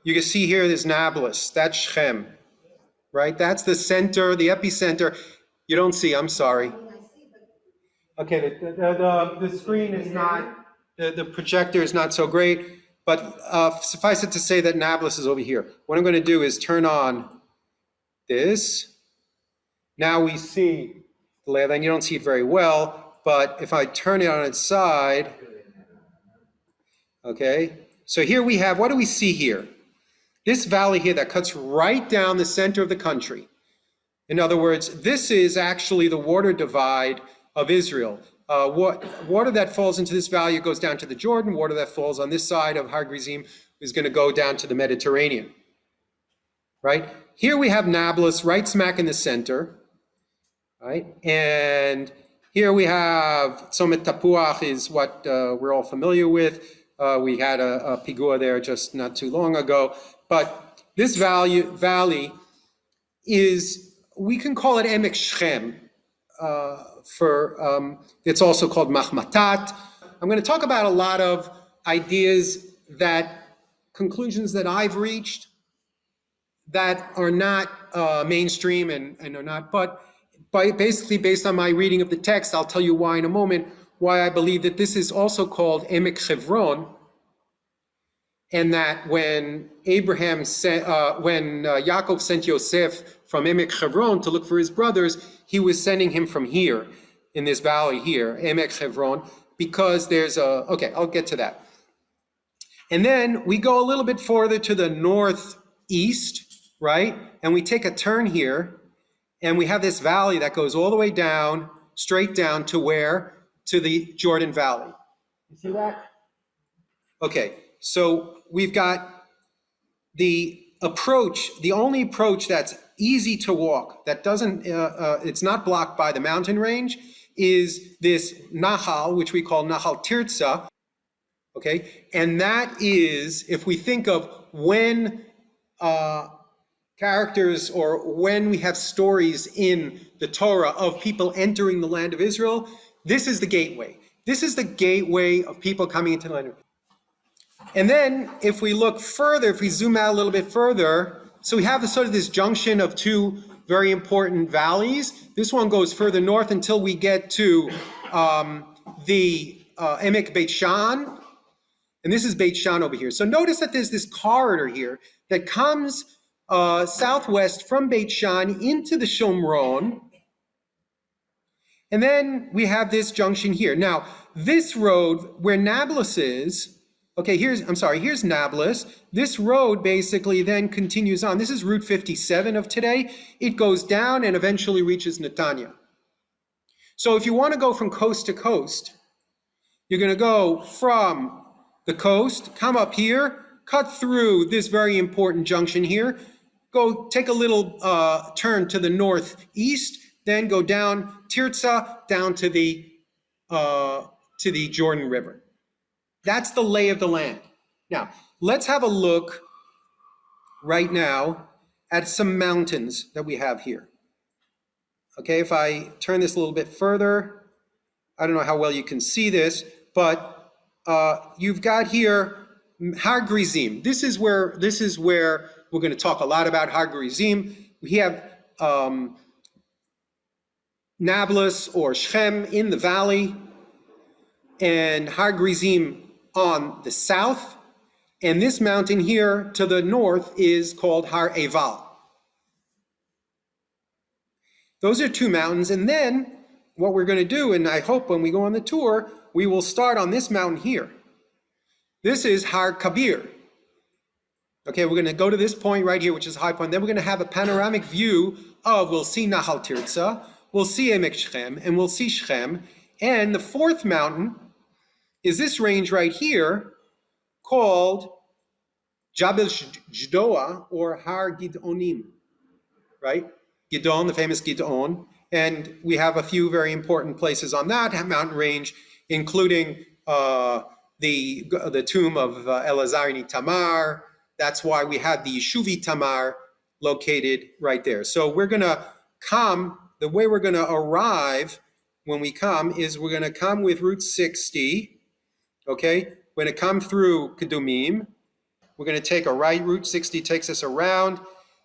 you can see here there's Nablus, that's Shechem, right? That's the center, the epicenter. You don't see, I'm sorry. Okay, the screen is not, the projector is not so great, but suffice it to say that Nablus is over here. What I'm going to do is turn on this. Now we see the layout, and you don't see it very well, but if I turn it on its side, okay, so here we have, what do we see here? This valley here that cuts right down the center of the country. In other words, this is actually the water divide of Israel. Water that falls into this valley goes down to the Jordan. Water that falls on this side of Har Gerizim is going to go down to the Mediterranean. Right? Here we have Nablus right smack in the center. Right? And here we have Tzomet Tapuach is what we're all familiar with. We had a pigua there just not too long ago. But this valley is, we can call it Emek Shechem. It's also called Machmatat. I'm going to talk about a lot of ideas conclusions that I've reached that are not mainstream and are not, but basically based on my reading of the text, I'll tell you why in a moment, why I believe that this is also called Emek Chevron, and that when Yaakov sent Yosef from Emek Chevron to look for his brothers, he was sending him from here, in this valley here, Emek Chevron, because there's okay, I'll get to that. And then we go a little bit further to the northeast, right? And we take a turn here, and we have this valley that goes all the way down, straight down to where? To the Jordan Valley. You see that? Okay, so we've got the approach, the only approach that's easy to walk, that doesn't, it's not blocked by the mountain range, is this Nahal, which we call Nahal Tirza, okay? And that is, if we think of when characters or when we have stories in the Torah of people entering the land of Israel, this is the gateway. This is the gateway of people coming into the land of Israel. And then if we look further, if we zoom out a little bit further, so we have this junction of two very important valleys. This one goes further north until we get to the Emek Beit Shan, and this is Beit Shan over here. So notice that there's this corridor here that comes southwest from Beit Shan into the Shomron, and then we have this junction here. Now, this road where Nablus is, okay, here's Nablus. This road basically then continues on. This is Route 57 of today. It goes down and eventually reaches Netanya. So if you want to go from coast to coast, you're going to go from the coast, come up here, cut through this very important junction here, go take a little turn to the northeast, then go down Tirza, down to the Jordan River. That's the lay of the land. Now, let's have a look right now at some mountains that we have here. Okay, if I turn this a little bit further, I don't know how well you can see this, but you've got here Har Gerizim. This is where we're going to talk a lot about Har Gerizim. We have Nablus or Shechem in the valley, and Har Gerizim on the south, and this mountain here to the north is called Har Eval. Those are two mountains, and then what we're going to do, and I hope when we go on the tour, we will start on this mountain here. This is Har Kabir. Okay, we're going to go to this point right here, which is a high point. Then we're going to have a panoramic view of, we'll see Nahal Tirza, we'll see Emek Shechem, and we'll see Shechem. And the fourth mountain is this range right here called Jabal Jdoa or Har Gidonim, right? Gidon, the famous Gidon. And we have a few very important places on that mountain range, including the tomb of Elazar Tamar. That's why we have the Yishuvi Tamar located right there. So we're going to come, the way we're going to arrive when we come is we're going to come with Route 60, okay? We're going to come through Kedumim, We're going to take a right. Route 60 takes us around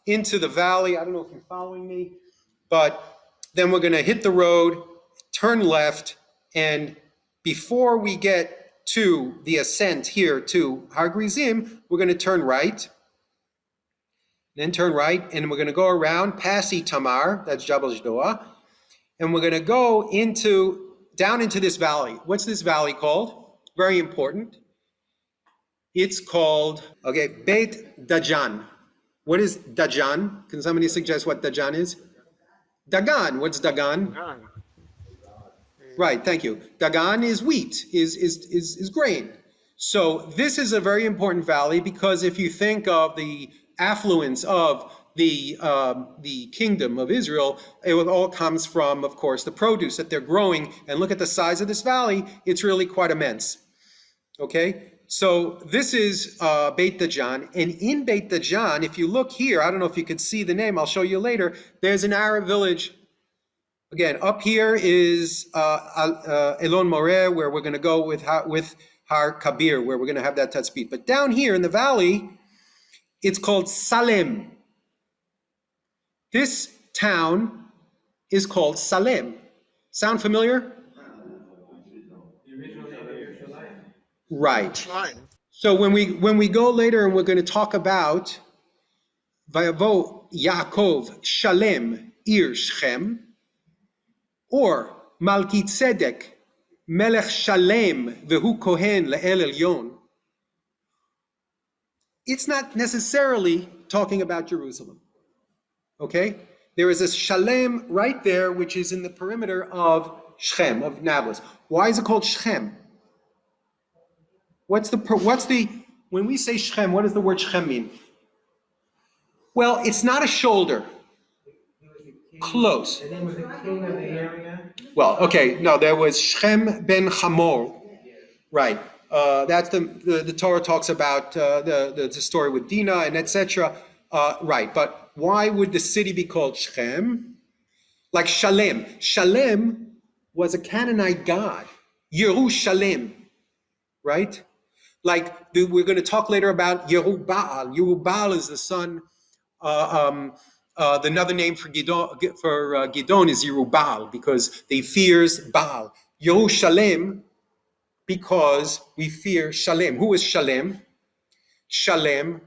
into the valley. I don't know if you're following me, but then we're going to hit the road, turn left, and before we get to the ascent here to Har Gerizim, we're going to turn right, then turn right, and we're going to go around past Itamar, that's Jabal Jdoah, and we're going to go down into this valley. What's this valley called? Very important. It's called, Beit Dajan. What is Dajan? Can somebody suggest what Dajan is? Dagan. What's Dagan? Right, thank you. Dagan is wheat, is grain. So this is a very important valley because if you think of the affluence of the kingdom of Israel, it all comes from, of course, the produce that they're growing. And look at the size of this valley; it's really quite immense. Okay, so this is Beit Dajan, and in Beit Dajan, if you look here, I don't know if you can see the name. I'll show you later. There's an Arab village. Again, up here is Elon Moreh, where we're going to go with Har Kabir, where we're going to have that tatzpit. But down here in the valley, it's called Salem. This town is called Salem. Sound familiar? Right. So when we go later and we're going to talk about Vayavo Yaakov Shalem Ir Shechem, or Malki Tzedek Melech Shalem Vehu Kohen Le'el Elyon, it's not necessarily talking about Jerusalem. Okay? There is a Shalem right there, which is in the perimeter of Shechem, of Nablus. Why is it called Shechem? When we say Shechem, what does the word Shechem mean? Well, it's not a shoulder. Close. And then was the king of the area? Well, okay, no, there was Shechem ben Hamor. Right. That's the Torah talks about the story with Dinah and etc. Right, but why would the city be called Shechem? Like Shalem. Shalem was a Canaanite god. Yerushalem, right? Like we're going to talk later about Yerubal. Yerubal is the son. Another name for Gidon is Yerubal because they fears Baal. Yerushalem because we fear Shalem. Who is Shalem? Shalem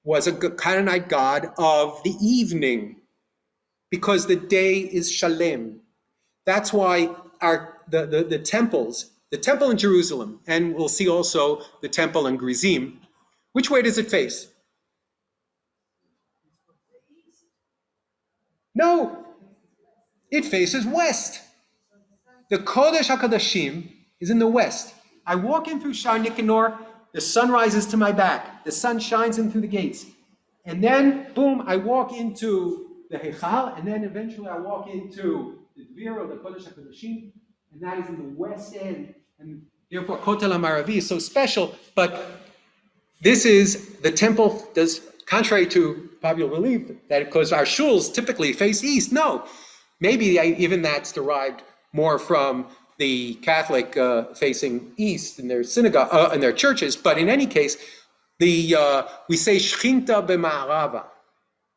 was a Canaanite god of the evening because the day is Shalem. That's why the temples, the temple in Jerusalem, and we'll see also the temple in Gerizim, which way does it face? No, it faces west. The Kodesh HaKodashim is in the west. I walk in through Shar Nicanor, the sun rises to my back, the sun shines in through the gates, and then, boom, I walk into the Heichal, and then eventually I walk into the Dvir, or the Kodesh HaKodashim, and that is in the west end, and therefore Kotel HaMaravi is so special, but this is, the temple does, contrary to popular belief, that because our shuls typically face east, no. Maybe even that's derived more from the Catholic facing east in their synagogue, in their churches, but in any case, we say Shchinta b'ma'arava.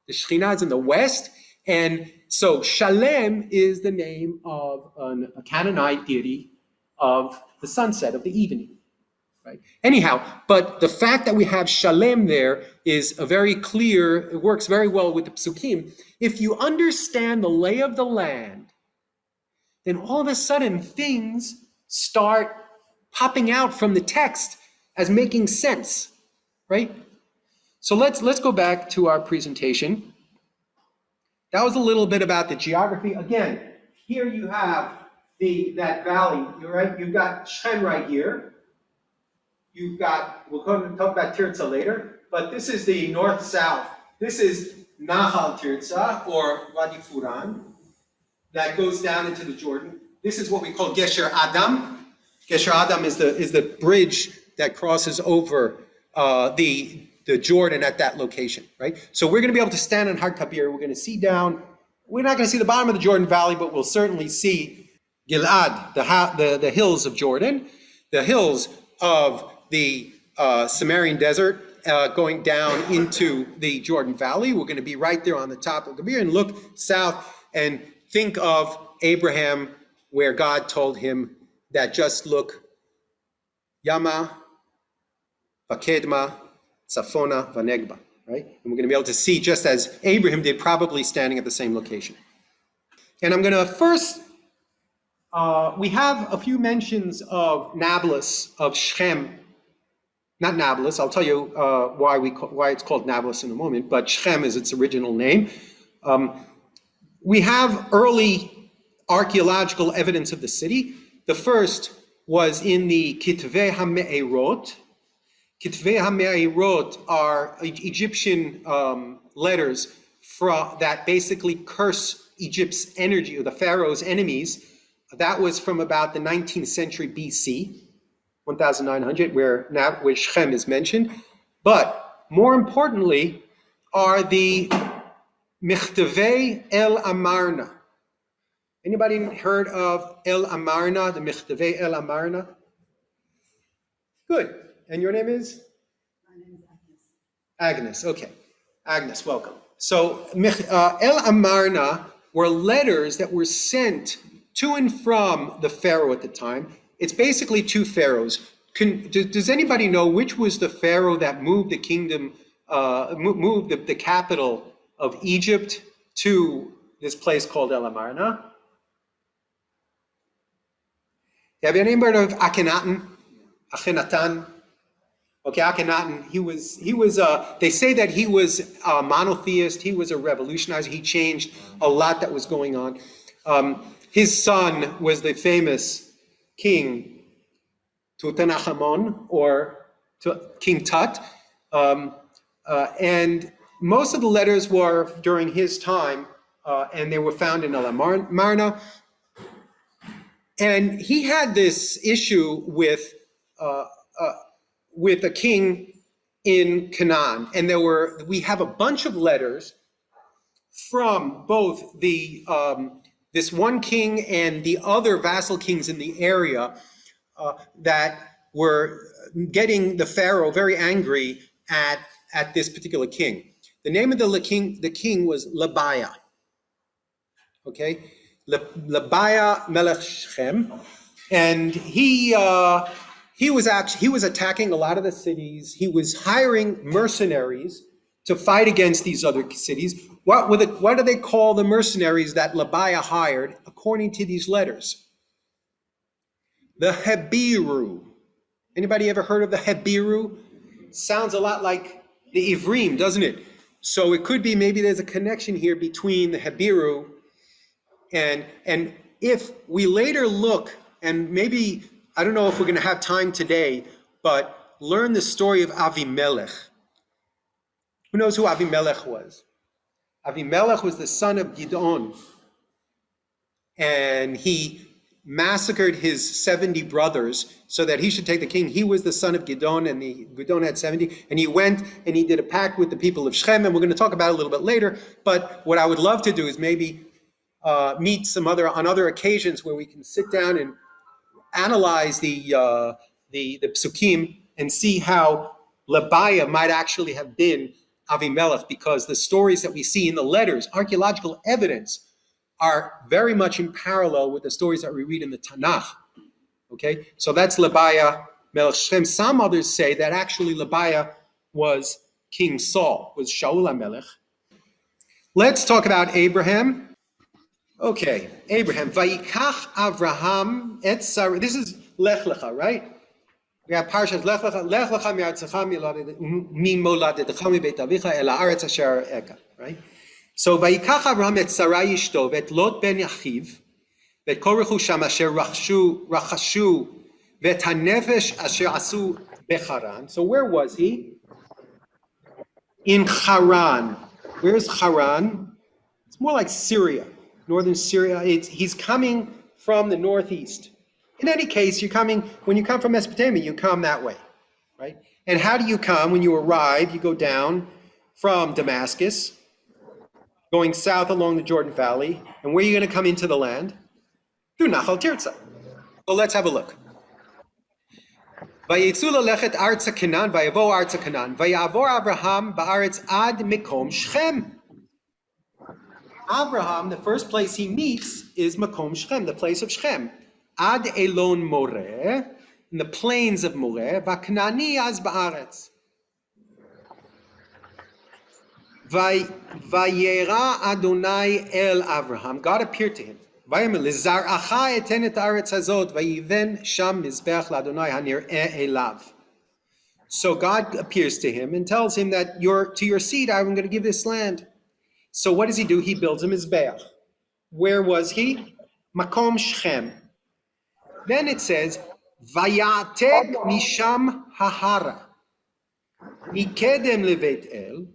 The Shekhinah is in the west, and so Shalem is the name of a Canaanite deity of the sunset, of the evening. Right. Anyhow, but the fact that we have Shalem there is a very clear, it works very well with the Psukim. If you understand the lay of the land, then all of a sudden things start popping out from the text as making sense, right? So let's go back to our presentation. That was a little bit about the geography. Again, here you have that valley, right? You've got Shechem right here. You've got, we'll talk about Tirzah later, but this is the north-south. This is Nahal Tirzah, or Wadi Furan, that goes down into the Jordan. This is what we call Gesher Adam. Gesher Adam is the bridge that crosses over the Jordan at that location, right? So we're going to be able to stand on Har Kabir. We're going to see down. We're not going to see the bottom of the Jordan Valley, but we'll certainly see Gilad, the hills of Jordan, the hills of the Sumerian desert, going down into the Jordan Valley. We're going to be right there on the top of Gabir and look south and think of Abraham, where God told him that just look Yama, Vakedma, Safona, Vanegba, right? And we're going to be able to see, just as Abraham did, probably standing at the same location. And I'm going to first, we have a few mentions of Nablus, of Shechem. Not Nablus, I'll tell you why it's called Nablus in a moment, but Shechem is its original name. We have early archaeological evidence of the city. The first was in the Kitvei HaMe'erot. Kitvei HaMe'erot are Egyptian letters that basically curse Egypt's energy, or the pharaoh's enemies. That was from about the 19th century BC. 1900, where Shechem is mentioned. But more importantly are the Michtevei El Amarna. Anybody heard of El Amarna, the Michtevei El Amarna? Good. And your name is? My name is Agnes. Agnes, okay. Agnes, welcome. So El Amarna were letters that were sent to and from the pharaoh at the time. It's basically two pharaohs. Does anybody know which was the pharaoh that moved the kingdom, moved the capital of Egypt to this place called El Amarna? Have you ever heard of Akhenaten? Akhenatan? Okay, Akhenaten, he was. They say that he was a monotheist. He was a revolutionizer. He changed a lot that was going on. His son was the famous King Tutankhamun, or King Tut, and most of the letters were during his time, and they were found in El Amarna. And he had this issue with a king in Canaan, and we have a bunch of letters from both the this one king and the other vassal kings in the area that were getting the pharaoh very angry at this particular king. The name of the king was Labaya. Okay, Labaya Melech Shechem, and he was attacking a lot of the cities. He was hiring mercenaries to fight against these other cities. What do they call the mercenaries that Labaya hired according to these letters? The Hebiru. Anybody ever heard of the Hebiru? Sounds a lot like the Ivrim, doesn't it? So it could be maybe there's a connection here between the Hebiru and if we later look, and maybe, I don't know if we're going to have time today, but learn the story of Avimelech. Who knows who Avimelech was? Avimelech was the son of Gideon, and he massacred his 70 brothers so that he should take the king. He was the son of Gideon, and Gideon had 70, and he went and he did a pact with the people of Shechem, and we're going to talk about it a little bit later. But what I would love to do is maybe meet on other occasions where we can sit down and analyze the psukim and see how Labaya might actually have been Avimelech, because the stories that we see in the letters, archaeological evidence, are very much in parallel with the stories that we read in the Tanakh. Okay, so that's Labaya Melech Shechem. Some others say that actually Labaya was King Saul, was Shaul HaMelech. Let's talk about Abraham. Okay, Abraham. Vayikach Avraham et Sarah. This is Lech Lecha, right? We have Parshat Lech Lecha. Lech Lecha mi'artzecha mimoladetecha mibeit avicha el haaretz asher eka. Right? So Vayikach Avraham et Sarai ishto v'et Lot ben Yachiv v'et kol rechusham asher rachashu v'et hanefesh asher asu becharan. So where was he? In Haran. Where's Haran? It's more like Syria. Northern Syria. He's coming from the northeast. In any case, when you come from Mesopotamia, you come that way, right? And how do you come? When you arrive, you go down from Damascus, going south along the Jordan Valley, and where are you going to come into the land? Through Nachal Tirza. So let's have a look. ויצאו ללכת ארצה כנען, ויבואו ארצה כנען, ויעבור אברהם בארץ עד מקום שכם. Abraham, the first place he meets is Makom Shechem, the place of Shechem. Ad Elon Moreh, in the plains of Moreh, Vaknani az ba'aretz. Vayera Adonai el Avraham. God appeared to him. Vayomer lizar'acha eten et haaretz hazot, vayiven sham mizbeach laDonai hanir'eh elav. So God appears to him and tells him that to your seed I'm going to give this land. So what does he do? He builds a mizbeach. Where was he? Makom Shechem. Then it says, Vayatek misham hahara, mikedem leBeit El,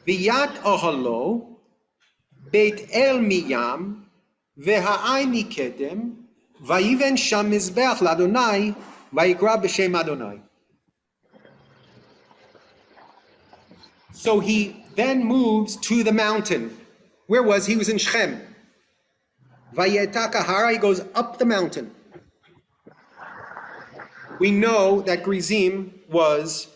v'yat ohalo, Beit El miyam, v'ha'ai mikedem, vayiven sham mizbeach laDonai, vayikra b'shem Adonai. So he then moves to the mountain. Where was he? He was in Shechem. Vayetak hahara, he goes up the mountain. We know that Gerizim was,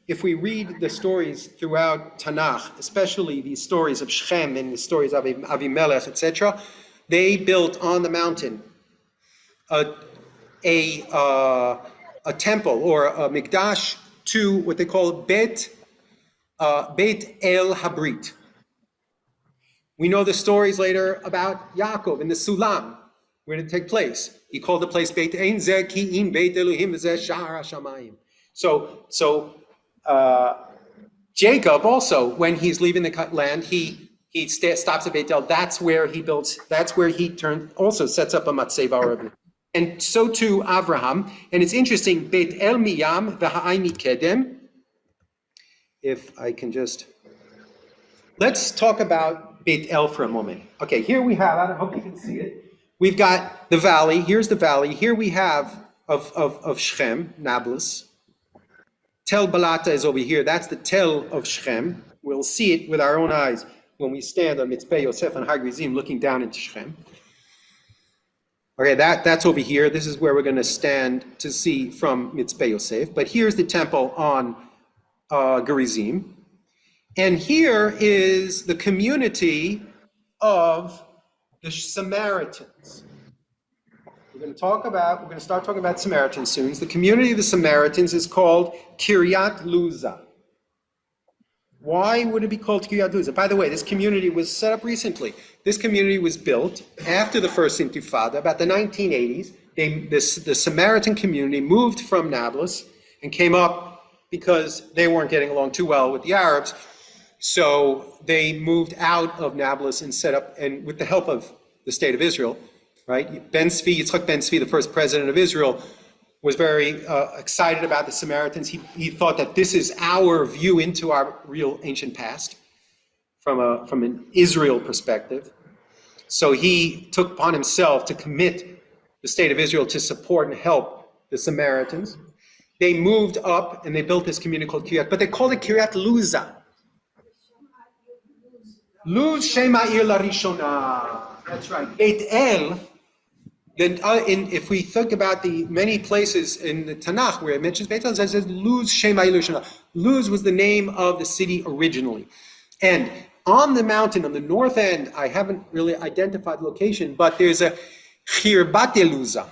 if we read the stories throughout Tanakh, especially these stories of Shechem and the stories of Avimelech, etc., they built on the mountain a temple or a mikdash to what they call Beit El Habrit. We know the stories later about Yaakov and the Sulam, where did it take place? He called the place Beit Ein Zeh Ki Im Beit Elohim Zeh Sha'ar HaShamayim. So Jacob also, when he's leaving the land, he stops at Beit El. That's where he builds. That's where he also sets up a Matzeva Arabi. And so too Avraham. And it's interesting. Beit El Miyam v'ha'ai mikedem. If I can just, let's talk about Beit El for a moment. Okay, here we have, I hope you can see it. We've got the valley, here's the valley. Here we have of Shechem, Nablus. Tel Balata is over here, that's the Tel of Shechem. We'll see it with our own eyes when we stand on Mitzpeh Yosef and Har Gerizim looking down into Shechem. Okay, that's over here. This is where we're going to stand to see from Mitzpeh Yosef. But here's the temple on Gerizim. And here is the community of the Samaritans. We're going to start talking about Samaritans soon. The community of the Samaritans is called Kiryat Luza. Why would it be called Kiryat Luza? By the way, this community was set up recently. This community was built after the first Intifada, about the 1980s. The Samaritan community moved from Nablus and came up because they weren't getting along too well with the Arabs. So they moved out of Nablus and set up, and with the help of the state of Israel, right? Yitzchak Ben Tzvi, the first president of Israel, was very excited about the Samaritans. He thought that this is our view into our real ancient past from an Israel perspective. So he took upon himself to commit the state of Israel to support and help the Samaritans. They moved up and they built this community called Kiryat, but they called it Kiryat Luza. Luz Shema Ir Larishona. That's right. Beit El. Then, if we think about the many places in the Tanakh where it mentions Beit El, it says Luz Shema Ir Larishona. Luz was the name of the city originally, and on the mountain on the north end, I haven't really identified the location, but there's a Khirbat Eluza.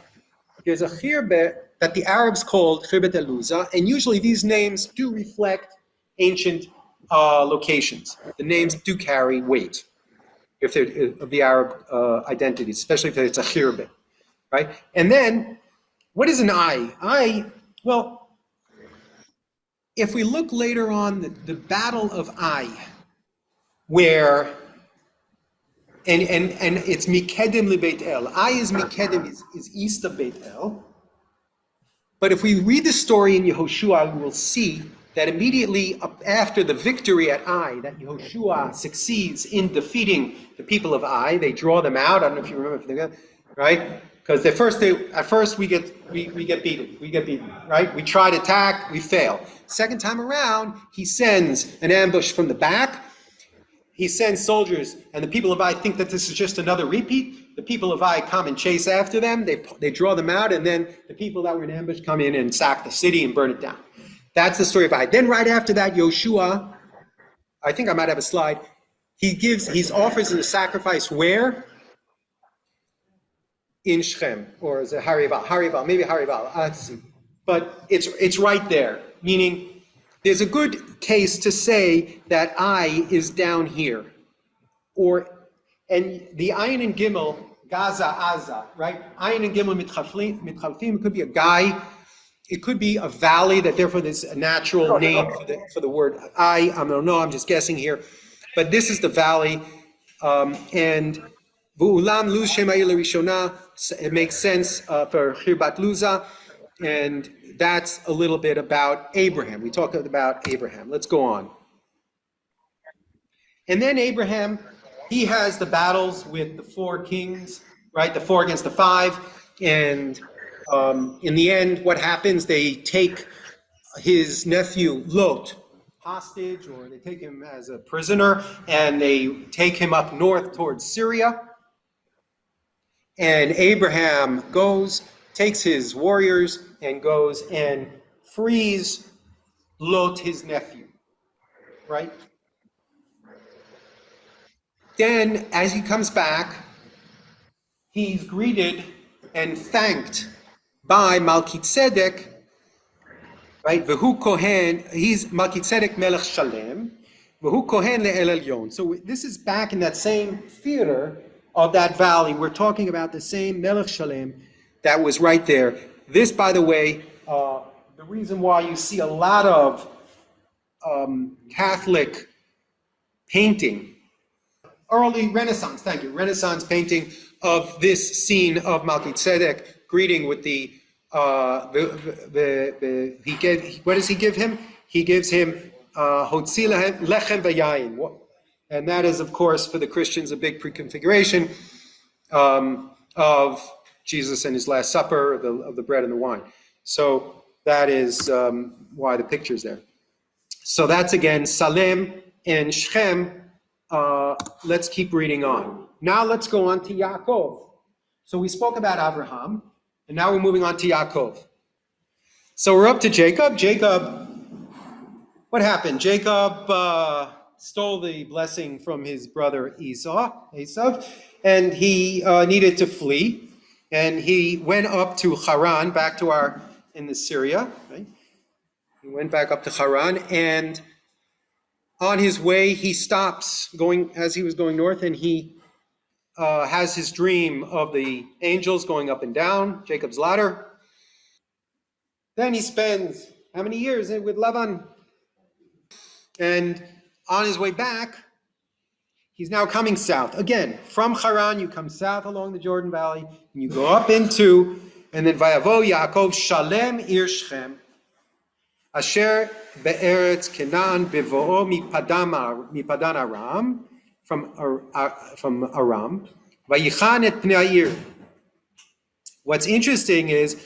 There's a Khirbe that the Arabs called Khirbat Eluza, and usually these names do reflect ancient locations. The names do carry weight if they're of the Arab identities, especially if it's a Khirbe, right? And then, what is an Ai? Well, if we look later on, the Battle of Ai, where, and it's Mikedem le Beit El. Ai is Mikedem, is east of Beit El. But if we read the story in Yehoshua, we will see that immediately after the victory at Ai, that Yehoshua succeeds in defeating the people of Ai. They draw them out. I don't know if you remember, right? Because at first we get beaten, right? We try to attack, we fail. Second time around, he sends an ambush from the back, he sends soldiers, and the people of Ai think that this is just another repeat. The people of Ai come and chase after them. They draw them out, and then the people that were in ambush come in and sack the city and burn it down. That's the story of Ai. Then right after that, Yoshua, I think I might have a slide, he offers a sacrifice where? In Shechem, or is it Harival, maybe Harival, let's see. But it's right there, meaning there's a good case to say that Ai is down here. And the Ayin and Gimel, Gaza, Aza, right? Ayin and Gimel mitchalfim, it could be a guy, it could be a valley, that therefore there's a natural name for the word I don't know, I'm just guessing here. But this is the valley, and Vu'ulam Luz Shem Ha'ir L'Rishona, it makes sense for Chirbat Luza, and that's a little bit about Abraham. We talked about Abraham. Let's go on. And then Abraham, he has the battles with the 4 kings, right? The 4 against the 5. And in the end, what happens? They take his nephew Lot hostage, or they take him as a prisoner, and they take him up north towards Syria. And Abraham goes, takes his warriors, and goes and frees Lot, his nephew, right? Then, as he comes back, he's greeted and thanked by Melchizedek, right? V'hu kohen, he's Melchizedek Melech Shalem, v'hu kohen le'el elyon. So this is back in that same theater of that valley. We're talking about the same Melech Shalem that was right there. This, by the way, the reason why you see a lot of Catholic painting, early Renaissance, thank you, Renaissance painting of this scene of Melchizedek greeting with what does he give him? He gives him Hotzi lechem v'yayin. And that is, of course, for the Christians, a big preconfiguration of Jesus and his Last Supper, of the bread and the wine. So that is why the picture's there. So that's, again, Salem and Shechem. Let's keep reading on. Now let's go on to Yaakov. So we spoke about Abraham, and now we're moving on to Yaakov. So we're up to Jacob. Jacob, what happened? Jacob stole the blessing from his brother Esau, and he needed to flee. And he went up to Haran, back to in Syria, right? He went back up to Haran, and on his way, he stops as he was going north, and he has his dream of the angels going up and down, Jacob's ladder. Then he spends how many years with Lavan? And on his way back, he's now coming south. Again, from Haran, you come south along the Jordan Valley, and you go up into, and then Vayavo Yaakov Shalem Ir Shechem, Asher Be'eretz Kenan Bevo'o Mipadan Aram, from Aram, Vayichan et Pnei Ha'ir. What's interesting is,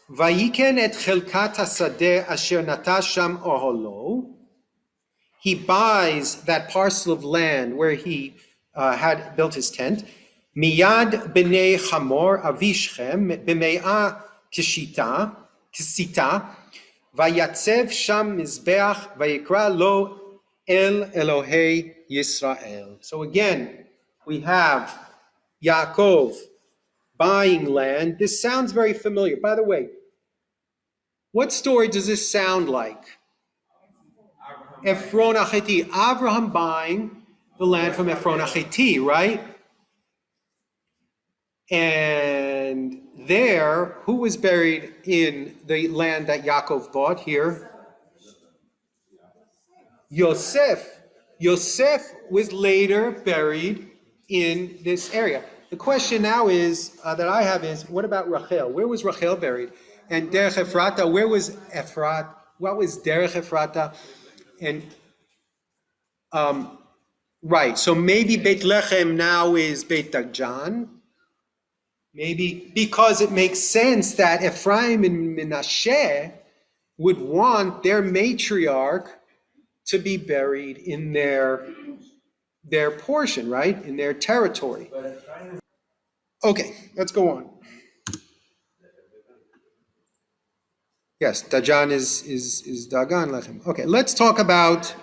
Vayiken et Chelkat HaSadeh Asher Natash Sham Oholo. He buys that parcel of land where he had built his tent. Miyad b'nei Hamor avishchem b'me'a kishita, vayatzev sham mizbeach vayikra lo el Elohei Yisrael. So again, we have Yaakov buying land. This sounds very familiar. By the way, what story does this sound like? Ephron HaCheti, Abraham buying the land from Ephron HaCheti, right? And there, who was buried in the land that Yaakov bought here? Yosef. Yosef was later buried in this area. The question now is, that I have is, what about Rachel? Where was Rachel buried? And Derech Ephrata, where was Ephrat? What was Derech Ephrata? And right, so maybe Beit Lechem now is Beit Dagjan. Maybe because it makes sense that Ephraim and Menashe would want their matriarch to be buried in their their portion, right? In their territory. Okay, let's go on. Yes, Dajan is Dagan Lechem. Okay, let's talk about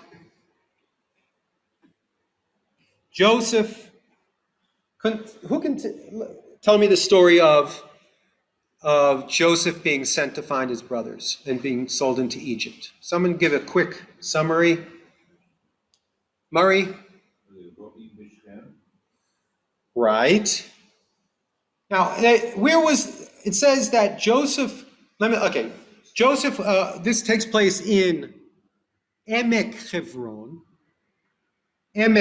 Joseph. Who can tell me the story of Joseph being sent to find his brothers and being sold into Egypt? Someone give a quick summary. Murray? Right. Now, where was, it says that Joseph, Joseph, this takes place in Emek Chevron, and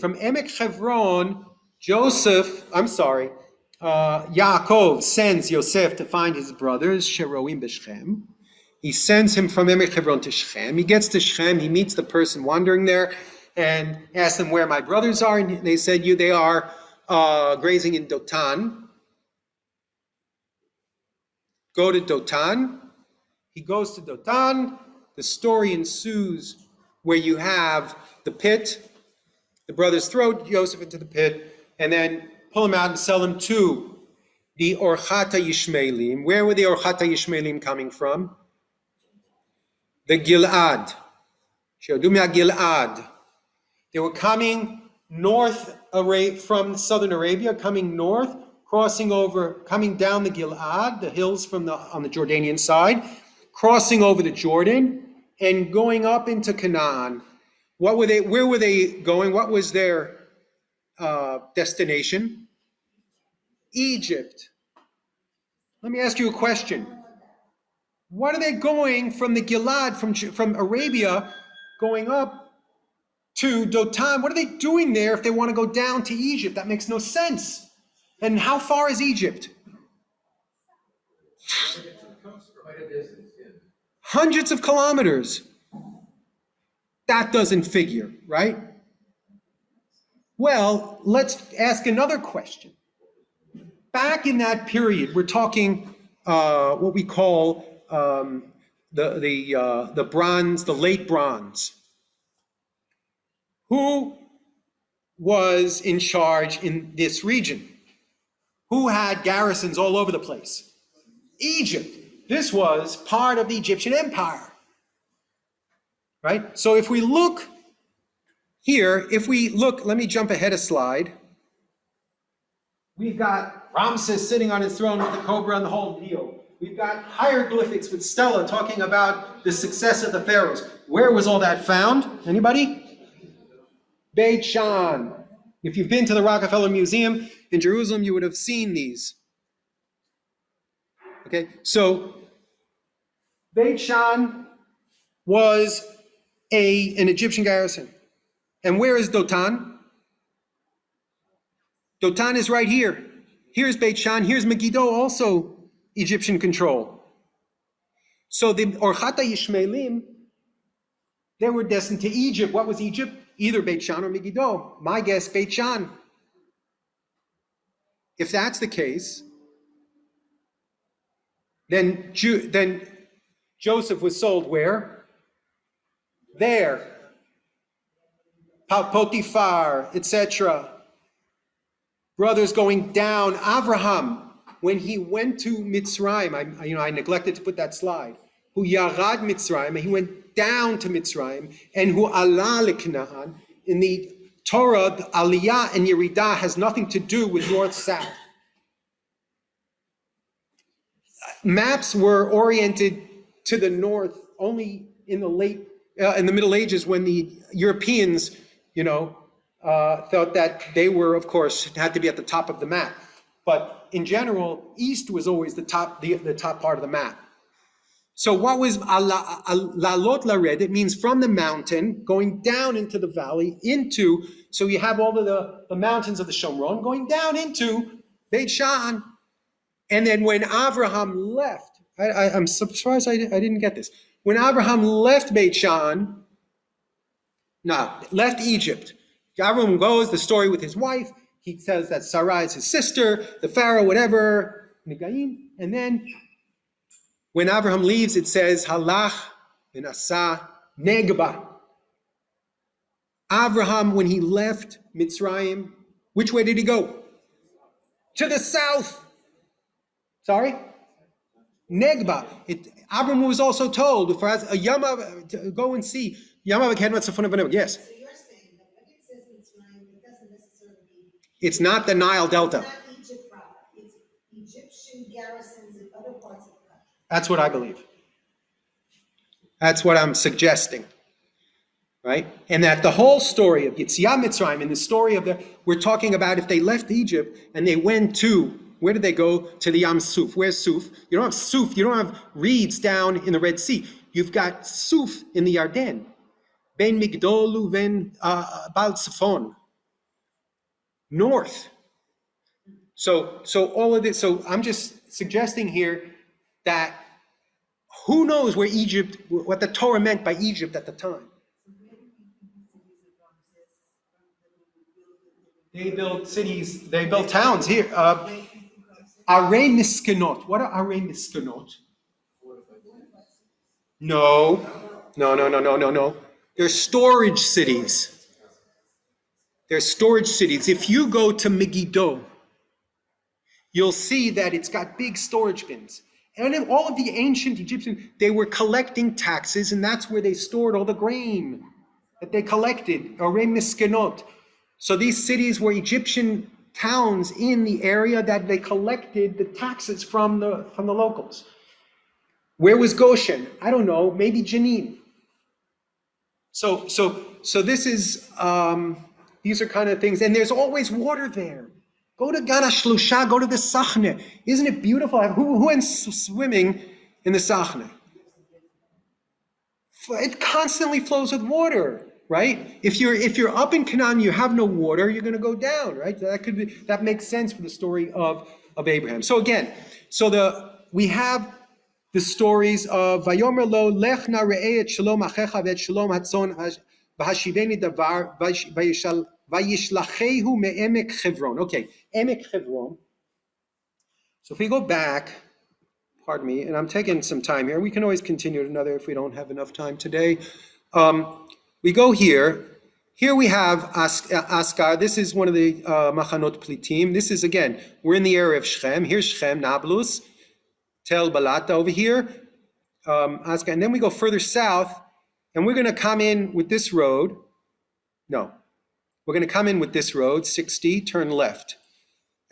from Emek Chevron, Yaakov sends Yosef to find his brothers, Sheroim B'Shechem. He sends him from Emek Chevron to Shechem. He gets to Shechem, he meets the person wandering there, and asks them where my brothers are, and they said, they are grazing in Dotan. Go to Dotan. He goes to Dotan. The story ensues where you have the pit. The brothers throw Joseph into the pit and then pull him out and sell him to the Orchata Yishmaelim. Where were the Orchata Yishmaelim coming from? The Gilad. Sheodumia Gilad. They were coming north from southern Arabia, coming north, coming down the Gilad, the hills on the Jordanian side, crossing over the Jordan, and going up into Canaan. Where were they going? What was their destination? Egypt. Let me ask you a question. What are they going from the Gilad, from Arabia, going up to Dotan? What are they doing there if they want to go down to Egypt? That makes no sense. And how far is Egypt? Hundreds of kilometers. That doesn't figure, right? Well, let's ask another question. Back in that period, we're talking what we call the bronze, the late bronze. Who was in charge in this region? Who had garrisons all over the place? Egypt. This was part of the Egyptian Empire. Right? So if we look here, let me jump ahead a slide. We've got Ramses sitting on his throne with the cobra and the whole deal. We've got hieroglyphics with Stella talking about the success of the pharaohs. Where was all that found? Anybody? Beit Shan. If you've been to the Rockefeller Museum in Jerusalem, you would have seen these. Okay, so Beit Shan was an Egyptian garrison. And where is Dotan? Dotan is right here. Here's Beit Shan, here's Megiddo, also Egyptian control. So the Orchata Yishmaelim, they were destined to Egypt. What was Egypt? Either Beit Shan or Megiddo. My guess, Beit Shan. If that's the case, then Joseph was sold where? There. Potiphar, etc. Brothers going down. Abraham, when he went to Mitzrayim, I neglected to put that slide. Who yarad Mitzrayim, he went down to Mitzrayim, and who ala leKanaan. In the Torah, the Aliyah and Yeridah has nothing to do with north-south. Maps were oriented to the north only in the Middle Ages, when the Europeans, thought that they were, of course, had to be at the top of the map. But in general, east was always the top part of the map. So what was lalot lared? It means from the mountain, going down into the valley, so you have all of the mountains of the Shomron, going down into Beit Shan. And then when Abraham left, I'm surprised I didn't get this. When Abraham left Beit Shan, left Egypt, Abraham goes, the story with his wife, he says that Sarai is his sister, the Pharaoh, whatever, Negaim, and then when Abraham leaves, it says, Halach v'nasa negba. Abraham, when he left Mitzrayim, which way did he go? To the south. Sorry? Negba. Abraham was also told, for us, a Yama, to go and see. Yama, yes. So you're saying that when it says Mitzrayim, it doesn't necessarily mean It's not the Nile Delta. it's not Egypt proper. It's Egyptian garrisons in other parts of the country. That's what I believe. That's what I'm suggesting. Right? And that the whole story of Yetziat Mitzrayim, and the story of we're talking about if they left Egypt and they went to, where did they go? To the Yam Suf. Where's Suf? You don't have Suf, you don't have reeds down in the Red Sea. You've got Suf in the Yarden. Ben Migdolu, Ben Baal Tzafon. North. So all of this, so I'm just suggesting here that who knows where Egypt, what the Torah meant by Egypt at the time. They built cities, they built towns here. Arei Miskenot. What are Arei Miskenot? No. They're storage cities. They're storage cities. If you go to Megiddo, you'll see that it's got big storage bins. And in all of the ancient Egyptians, they were collecting taxes, and that's where they stored all the grain that they collected. Arei Miskenot. So these cities were Egyptian towns in the area that they collected the taxes from the locals. Where was Goshen? I don't know, maybe Jenin. So this is these are kind of things, and there's always water there. Go to Gan HaShlusha, go to the Sachne. Isn't it beautiful? Who went swimming in the Sachne? It constantly flows with water. Right? If you're up in Canaan, you have no water, you're going to go down, right? That makes sense for the story of Abraham. So again, we have the stories of Vayomer lo lech na re'eh et shalom achecha ve'et shalom hatzon v'hashiveni davar vayishlachehu me'emek Chevron. Okay, Emek Chevron. So if we go back, pardon me, and I'm taking some time here. We can always continue another if we don't have enough time today. We go here. Here we have Askar. This is one of the Machanot Plitim. This is, again, we're in the area of Shechem. Here's Shechem, Nablus, Tel Balata over here, Askar. And then we go further south, and we're going to come in with this road. No, we're going to come in with this road, 60, turn left.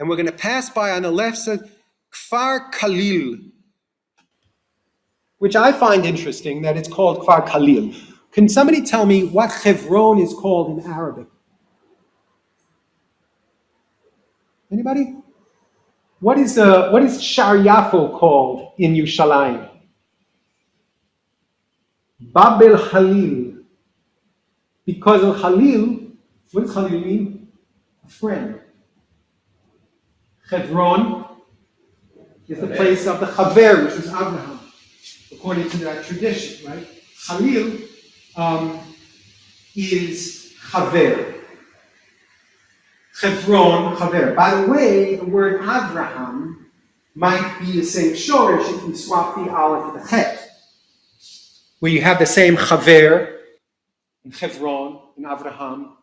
And we're going to pass by on the left side, Kfar Khalil, which I find interesting that it's called Kfar Khalil. Can somebody tell me what Hebron is called in Arabic? Anybody? What is Shar Yafo called in Yerushalayim? Bab el Khalil. Because of Khalil, what does Khalil mean? A friend. Hebron is the place of the Chaver, which is Abraham, according to that tradition, right? Khalil is Chaver. Hebron, Chaver. By the way, the word Abraham might be the same shorish if you swap the aleph for the chet, where you have the same Chaver in Hebron and Abraham.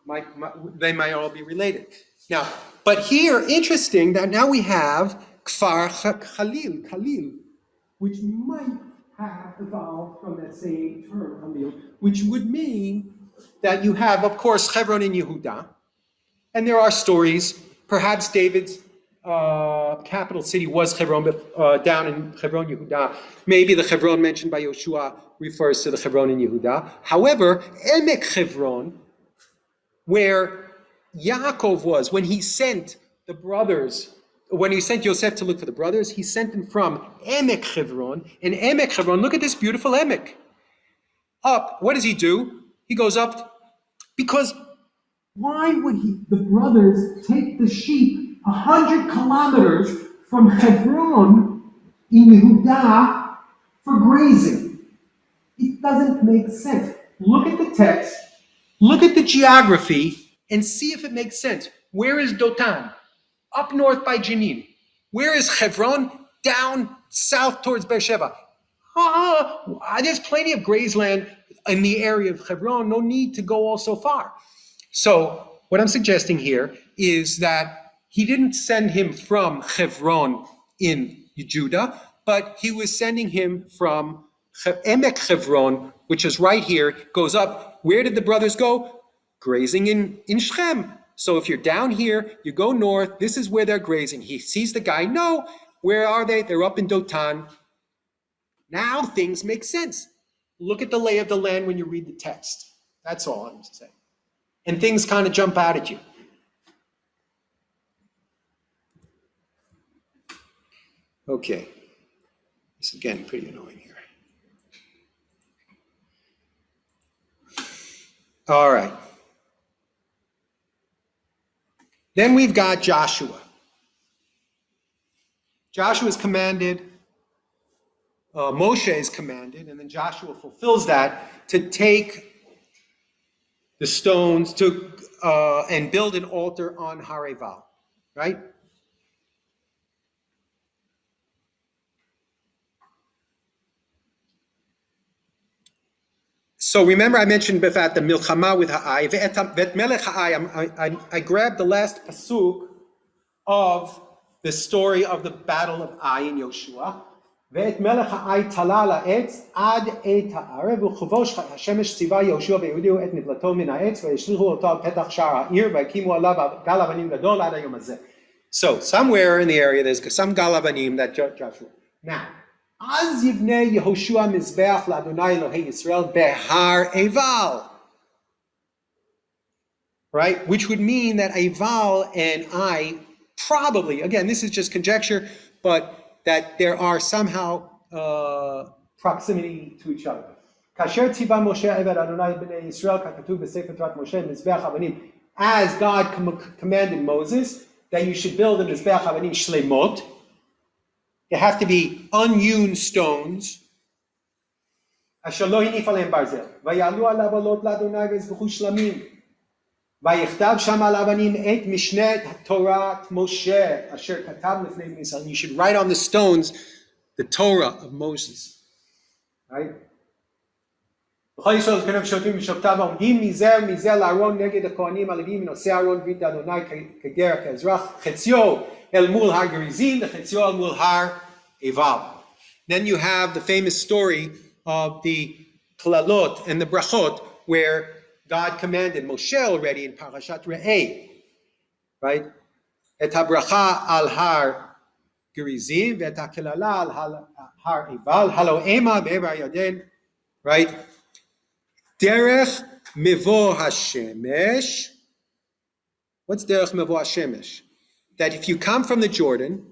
They might all be related. Now, but here, interesting that now we have Kfar Khalil, which might have evolved from that same term, Khalil, which would mean that you have, of course, Hebron in Yehuda, and there are stories, perhaps David's capital city was Hebron, but down in Hebron, Yehuda. Maybe the Hebron mentioned by Yoshua refers to the Hebron in Yehuda. However, Emek Hebron, where Yaakov was, when he sent the brothers, when he sent Yosef to look for the brothers, he sent them from Emek Hebron. And Emek Hebron, look at this beautiful Emek. Up, what does he do? He goes up, because why would the brothers take the sheep 100 kilometers from Hebron in Yehuda for grazing? It doesn't make sense. Look at the text, look at the geography, and see if it makes sense. Where is Dotan? Up north by Jenin. Where is Hebron? Down south towards Beersheba. There's plenty of grazeland in the area of Hebron. No need to go all so far. So what I'm suggesting here is that he didn't send him from Hebron in Judah, but he was sending him from Emek Hebron, which is right here, goes up. Where did the brothers go? Grazing in Shechem. So if you're down here, you go north, this is where they're grazing. He sees the guy, no, where are they? They're up in Dotan. Now things make sense. Look at the lay of the land when you read the text. That's all I'm saying. And things kind of jump out at you. Okay. This is again pretty annoying here. All right. Then we've got Joshua. Joshua is commanded, Moshe is commanded, and then Joshua fulfills that to take the stones to and build an altar on Har Eval, right? So remember I mentioned Befat the Milchama with Ha'ai, Vet Melech Ha'ai, I grabbed the last pasuk of the story of the battle of Ai in Yoshua. ואת מלך העי תלה על העץ עד עת הערב וכבוש השמש ציווה יהושע ויודיעו את נבלתו מן העץ וישליכו אותו על פתח שער העיר והקימו עליו גל אבנים גדול עד היום הזה. So somewhere in the area there's some גל אבנים that Joshua. Now, אז יבנה יהושע מזבח לאדוני אלוהי ישראל בהר עיבל. Right? Which would mean that Eval and I probably, again, this is just conjecture, but that there are somehow proximity to each other. כאשר ציווה משה עבד אדוני בני ישראל ככתוב בספר תורת משה מזבח אבנים, as God commanded Moses that you should build a mizbeach avanim shlemot. They have to be unhewn stones. אשר לא הניף עליהם ברזל. ויעלו עליו עולות לאדוני ויזבחו שלמים. ויכתב שם על אבנים את משנת תורת משה אשר כתב לפני בני ישראל. You should write on the stones the Torah of Moses. Right? וכל ישראל זקניו שוטרים בשבתיו עומדים מזה לארון נגד הכהנים הלוויים ונושא ארון ברית אדוני כגר כאזרח חציו אל מול הר גריזים וחציו אל מול הר עיבל. Then you have the famous story of the Kehillat and the Brachot where God commanded Moshe already in Parashat Re'eh, right? Et habracha al har gerizim ve'et hakilala al har ival halo ema be'ever yaden, right? Derech mevo hashemesh. What's derech mevo hashemesh? That if you come from the Jordan,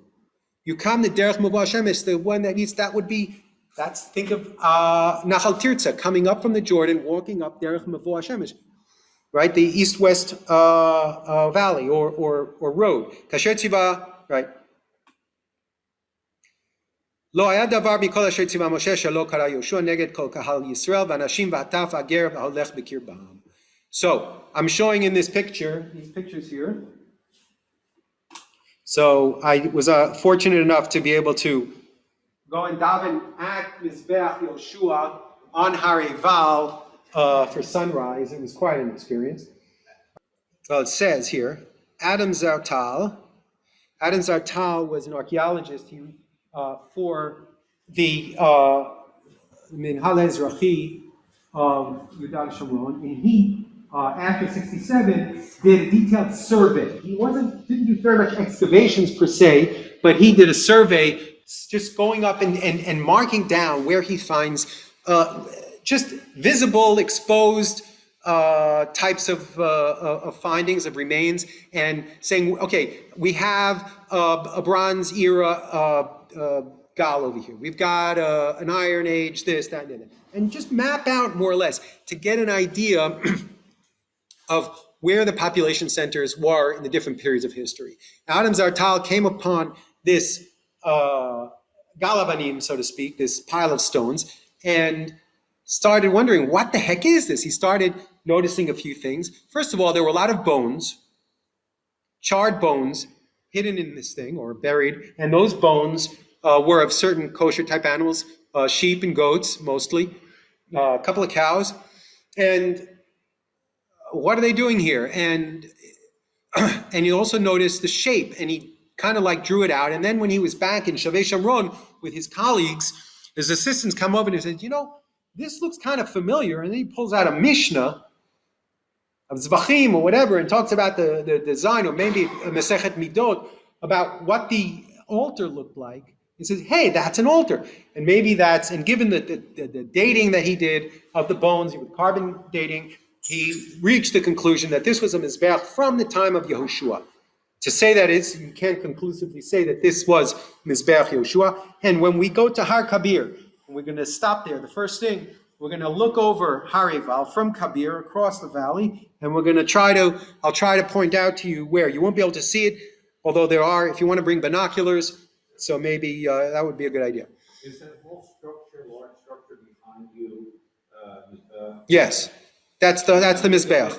you come to derech mevo hashemesh, the one that needs, that would be, think of Nahal Tirza, coming up from the Jordan, walking up Derech Mevo Hashemesh, right? The east-west valley or road. Kasher Tziva, right? Lo haya davar mikol asher tziva Moshe shelo kara Yoshua neged kol kahal Yisrael v'anashim v'ataf ager v'holech b'kirbam. So I'm showing in this picture, these pictures here. So I was fortunate enough to be able to go and daven at Mizbeach Yoshua on Har Eval for sunrise. It was quite an experience. Well, it says here, Adam Zartal was an archaeologist for the Minhal Ezrachi of Yudah Shomron, and he, after 67, did a detailed survey. He didn't do very much excavations per se, but he did a survey just going up and marking down where he finds just visible, exposed types of findings, of remains, and saying, okay, we have a Bronze Era Gal over here. We've got an Iron Age, this, that, and just map out more or less to get an idea of where the population centers were in the different periods of history. Adam Zartal came upon this Galabanim, so to speak, this pile of stones, and started wondering, what the heck is this? He started noticing a few things. First of all, there were a lot of bones, charred bones, hidden in this thing, or buried, and those bones were of certain kosher type animals, sheep and goats mostly, a couple of cows, and what are they doing here? And you also notice the shape, and he kind of like drew it out. And then when he was back in Shomron with his colleagues, his assistants come over and he says, this looks kind of familiar. And then he pulls out a Mishnah of Zvachim or whatever and talks about the design, or maybe a Masechet Midot, about what the altar looked like. He says, hey, that's an altar. And maybe and given the dating that he did of the bones, with carbon dating, he reached the conclusion that this was a Mizbeach from the time of Yehoshua. To say that you can't conclusively say that this was Mizbeach Yehoshua. And when we go to Har Kabir, and we're going to stop there, the first thing, we're going to look over Har Eival from Kabir across the valley, and we're going to I'll try to point out to you where. You won't be able to see it, although there are, if you want to bring binoculars, so maybe that would be a good idea. Is that whole structure, large structure behind you? Yes, that's the Mizbeach.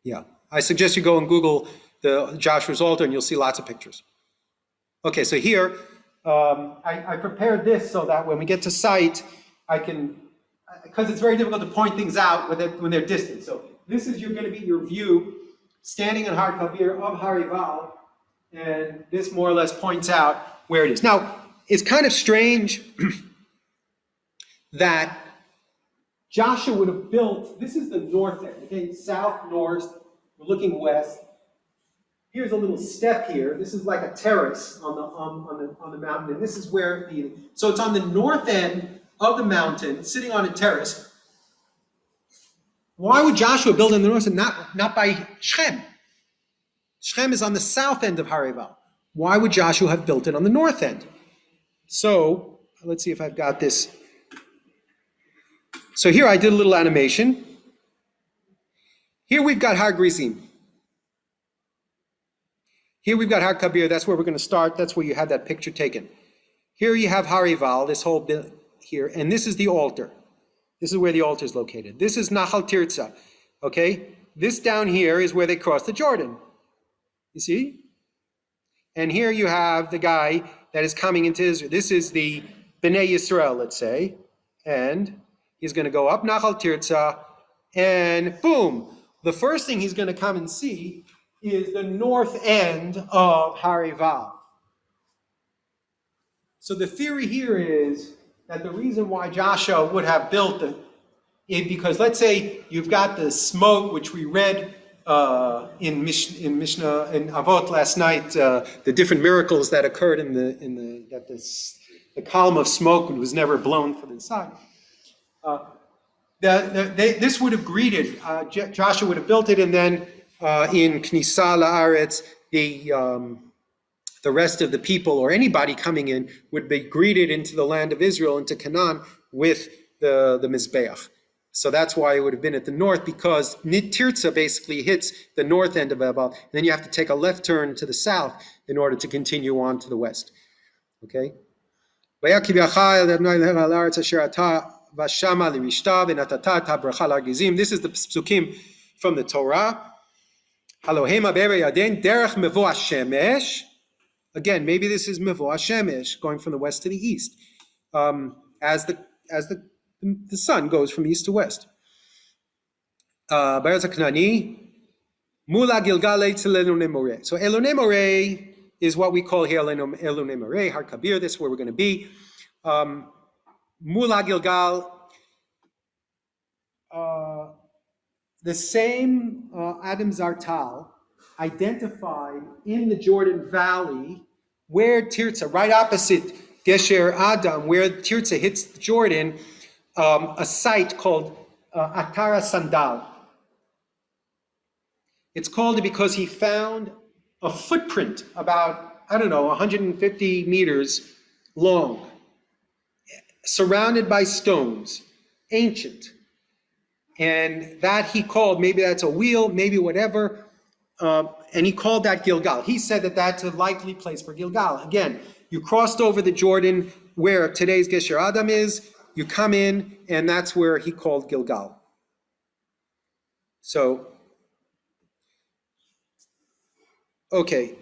Yeah, I suggest you go and Google the Joshua's altar, and you'll see lots of pictures. Okay, so here, I prepared this so that when we get to site, I can, because it's very difficult to point things out when they're distant. So this is going to be your view, standing in Har Kabir of Har Eival, and this more or less points out where it is. Now, it's kind of strange that Joshua would have built, this is the north end, okay, south-north, we're looking west. Here's a little step here. This is like a terrace on the mountain, and this is where so it's on the north end of the mountain, sitting on a terrace. Why would Joshua build in the north end, not by Shechem? Shechem is on the south end of Har Eival. Why would Joshua have built it on the north end? So let's see if I've got this. So here I did a little animation. Here we've got Har Grizim. Here we've got Har Kabir. That's where we're going to start. That's where you have that picture taken. Here you have Har Eival, this whole bit here, and this is the altar. This is where the altar is located. This is Nachal Tirza. Okay, this down here is where they cross the Jordan. You see? And here you have the guy that is coming into Israel. This is the Bnei Yisrael, let's say, and he's going to go up Nachal Tirza, and boom, the first thing he's going to come and see is the north end of Har Eival. So the theory here is that the reason why Joshua would have built it, because let's say you've got the smoke, which we read in Mishnah and Avot last night, the different miracles that occurred that the column of smoke was never blown from inside. This would have greeted, Joshua would have built it, and then in Knisa La'aretz, the rest of the people or anybody coming in would be greeted into the land of Israel, into Canaan, with the Mizbeach. So that's why it would have been at the north, because Tirza basically hits the north end of Eival. Then you have to take a left turn to the south in order to continue on to the west. Okay? This is the psukim from the Torah. Again, maybe this is Mevo Hashemesh, going from the west to the east, as the sun goes from east to west. So Elonei Moreh is what we call here Elonei Moreh, Har Kabir. This is where we're going to be. Mula Gilgal. The same Adam Zartal identified in the Jordan Valley where Tirza, right opposite Gesher Adam, where Tirza hits the Jordan, a site called Atara Sandal. It's called it because he found a footprint about, 150 meters long, surrounded by stones, ancient. And that he called, maybe that's a wheel, maybe whatever, and he called that Gilgal. He said that that's a likely place for Gilgal. Again, you crossed over the Jordan where today's Gesher Adam is, you come in, and that's where he called Gilgal. So, okay.